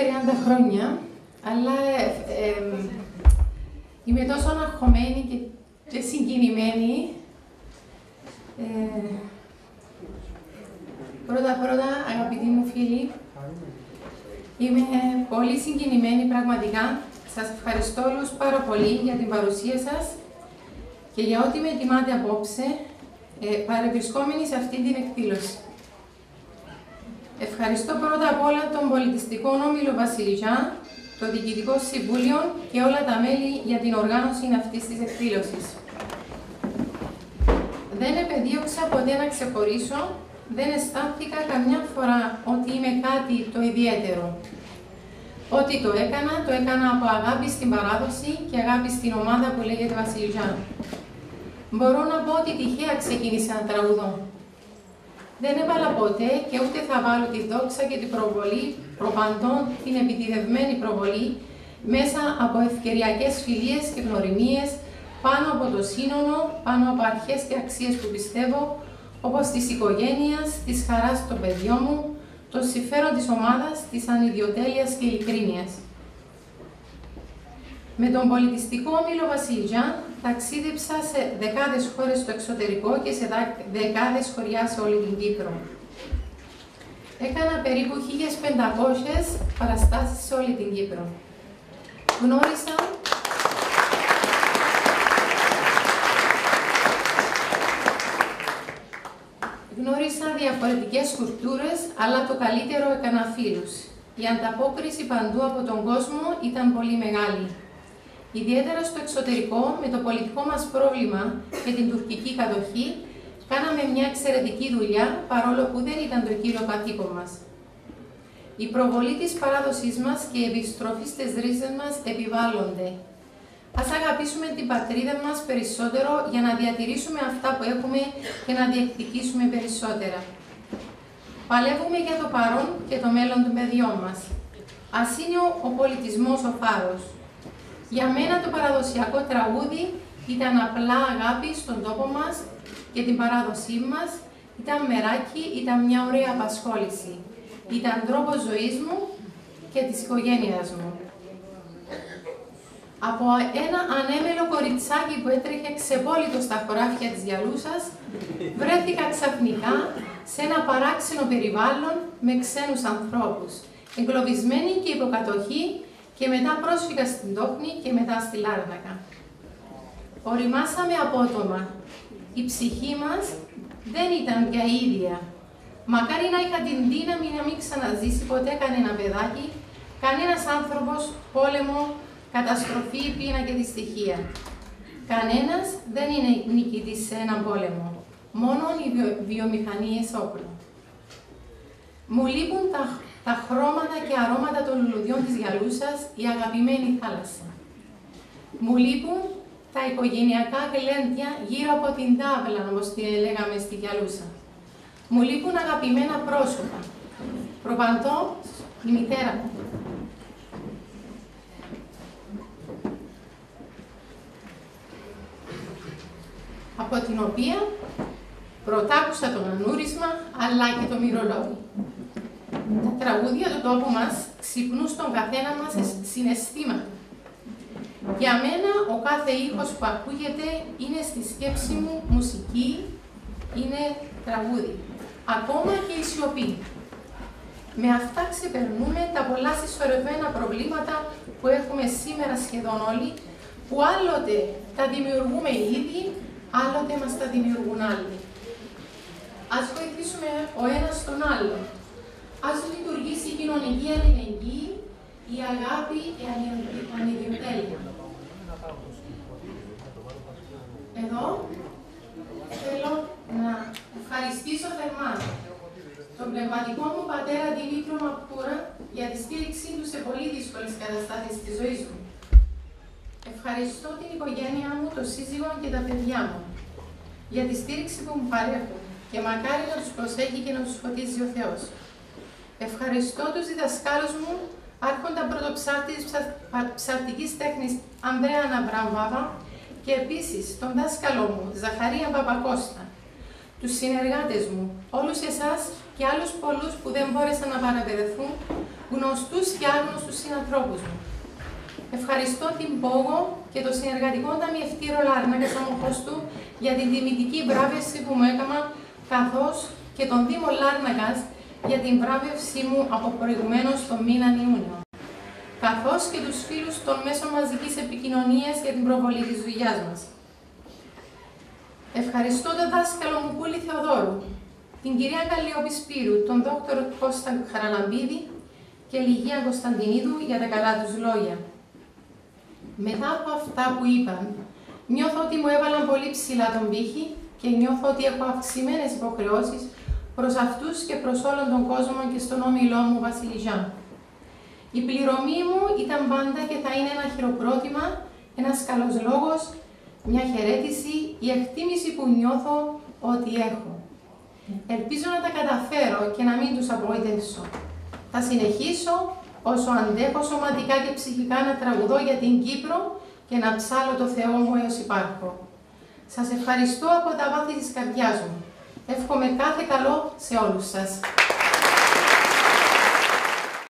30 χρόνια, αλλά είμαι τόσο αναγχωμένη και συγκινημένη. Πρώτα, αγαπητοί μου φίλοι, είμαι πολύ συγκινημένη πραγματικά. Σας ευχαριστώ όλους πάρα πολύ για την παρουσία σας και για ό,τι με ετοιμάτε απόψε, παρευρισκόμενοι σε αυτή την εκδήλωση. Ευχαριστώ πρώτα απ' όλα τον Πολιτιστικό Όμιλο Βασιλιτζά, το Διοικητικό Συμβούλιο και όλα τα μέλη για την οργάνωση αυτής της εκδήλωσης. Δεν επεδίωξα ποτέ να ξεχωρίσω, δεν αισθάνθηκα καμιά φορά ότι είμαι κάτι το ιδιαίτερο. Ό,τι το έκανα από αγάπη στην παράδοση και αγάπη στην ομάδα που λέγεται Βασιλιτζά. Μπορώ να πω ότι τυχαία ξεκίνησα να τραγουδώ. Δεν έβαλα ποτέ και ούτε θα βάλω τη δόξα και την προβολή, προπαντών την επιτιδευμένη προβολή, μέσα από ευκαιριακές φιλίες και γνωριμίες, πάνω από το σύνολο, πάνω από αρχές και αξίες που πιστεύω, όπως της οικογένειας, της χαράς των παιδιών μου, το συμφέρον της ομάδας, της ανιδιοτέλειας και ειλικρίνειας. Με τον Πολιτιστικό Όμιλο Βασιλιτζά ταξίδεψα σε δεκάδες χώρες στο εξωτερικό και σε δεκάδες χωριά σε όλη την Κύπρο. Έκανα περίπου 1500 παραστάσεις σε όλη την Κύπρο. Γνώρισα διαφορετικές κουλτούρες, αλλά το καλύτερο έκανα φίλους. Η ανταπόκριση παντού από τον κόσμο ήταν πολύ μεγάλη. Ιδιαίτερα στο εξωτερικό, με το πολιτικό μας πρόβλημα και την τουρκική κατοχή, κάναμε μια εξαιρετική δουλειά, παρόλο που δεν ήταν το κύριο καθήκον μας. Η προβολή της παράδοσής μας και η επιστροφή στις ρίζες μας επιβάλλονται. Ας αγαπήσουμε την πατρίδα μας περισσότερο για να διατηρήσουμε αυτά που έχουμε και να διεκδικήσουμε περισσότερα. Παλεύουμε για το παρόν και το μέλλον των παιδιών μας. Ας είναι ο πολιτισμός ο φάρος. Για μένα το παραδοσιακό τραγούδι ήταν απλά αγάπη στον τόπο μας και την παράδοσή μας, ήταν μεράκι, ήταν μια ωραία απασχόληση. Ήταν τρόπος ζωής μου και της οικογένειας μου. Από ένα ανέμελο κοριτσάκι που έτρεχε ξεπόλυτο στα χωράφια της Γιαλούσας, βρέθηκα ξαφνικά σε ένα παράξενο περιβάλλον με ξένους ανθρώπους, εγκλωβισμένη και υποκατοχή, και μετά πρόσφυγα στην Τόχνη και μετά στη Λάρνακα. Οριμάσαμε απότομα. Η ψυχή μας δεν ήταν πια ίδια. Μακάρι να είχα την δύναμη να μην ξαναζήσει ποτέ κανένα παιδάκι, κανένας άνθρωπος, πόλεμο, καταστροφή, πείνα και δυστυχία. Κανένας δεν είναι νικητής σε έναν πόλεμο. Μόνο οι βιομηχανίες όπλων. Μου λείπουν τα χρώματα και αρώματα των λουλουδιών της Γιαλούσας, η αγαπημένη θάλασσα. Μου λείπουν τα οικογενειακά γλέντια γύρω από την τάβλα, όπως την λέγαμε στη Γιαλούσα. Μου λείπουν αγαπημένα πρόσωπα. Προπαντώ η μητέρα μου. Από την οποία πρωτάκουσα το ανούρισμα, αλλά και το μυρολόι. Τα τραγούδια του τόπου μας ξυπνούν στον καθένα μας συναισθήματα. Για μένα, ο κάθε ήχος που ακούγεται είναι στη σκέψη μου μουσική, είναι τραγούδι. Ακόμα και η σιωπή. Με αυτά ξεπερνούμε τα πολλά συσσωρευμένα προβλήματα που έχουμε σήμερα σχεδόν όλοι, που άλλοτε τα δημιουργούμε ήδη, άλλοτε μας τα δημιουργούν άλλοι. Ας βοηθήσουμε ο ένας τον άλλον. Ας λειτουργήσει η κοινωνική αλληλεγγύη, η αγάπη, η ανιδιοτέλεια. Εδώ θέλω να ευχαριστήσω θερμά τον πνευματικό μου πατέρα Δημήτριο Μαπτούρα για τη στήριξή του σε πολύ δύσκολες καταστάσεις της ζωής μου. Ευχαριστώ την οικογένειά μου, τον σύζυγο και τα παιδιά μου για τη στήριξη που μου παρέχουν και μακάρι να τους προσέχει και να τους φωτίζει ο Θεός. Ευχαριστώ τους διδασκάλους μου, άρχοντα πρωτοψάρτη της ψαρτικής τέχνης Ανδρέα Ναμπραμβάβα και επίσης τον δάσκαλό μου Ζαχαρία Παπακώστα, τους συνεργάτες μου, όλους εσάς και άλλους πολλούς που δεν μπόρεσαν να παραπαιδευτούν, γνωστούς και άγνωστους συνανθρώπους μου. Ευχαριστώ την Πόγο και το συνεργατικό ταμιευτήριο Λάρνακα Σαμοχώστου για την τιμητική βράβευση που μου έκανα, καθώς και τον Δήμο Λάρνακας για την βράβευσή μου από προηγουμένως τον μήνα Ιούνιο, καθώς και τους φίλους των μέσων μαζικής επικοινωνίας για την προβολή της δουλειάς μας. Ευχαριστώ τον δάσκαλο μου Κούλη Θεοδόρου, την κυρία Καλλιόπη Σπύρου, τον δόκτωρο Κώστα Χαραλαμπίδη και Λυγία Κωνσταντινίδου για τα καλά τους λόγια. Μετά από αυτά που είπαν, νιώθω ότι μου έβαλαν πολύ ψηλά τον πύχη και νιώθω ότι έχω αυξημένες υποχρεώσεις προς αυτούς και προς όλον τον κόσμο και στον όμιλό μου Βασιλιζάν. Η πληρωμή μου ήταν πάντα και θα είναι ένα χειροκρότημα, ένας καλός λόγος, μια χαιρέτηση, η εκτίμηση που νιώθω ότι έχω. Ελπίζω να τα καταφέρω και να μην τους απογοητεύσω. Θα συνεχίσω όσο αντέχω σωματικά και ψυχικά να τραγουδώ για την Κύπρο και να ψάλω το Θεό μου έως υπάρχω. Σας ευχαριστώ από τα βάθη της καρδιάς μου. Εύχομαι κάθε καλό σε όλους σας.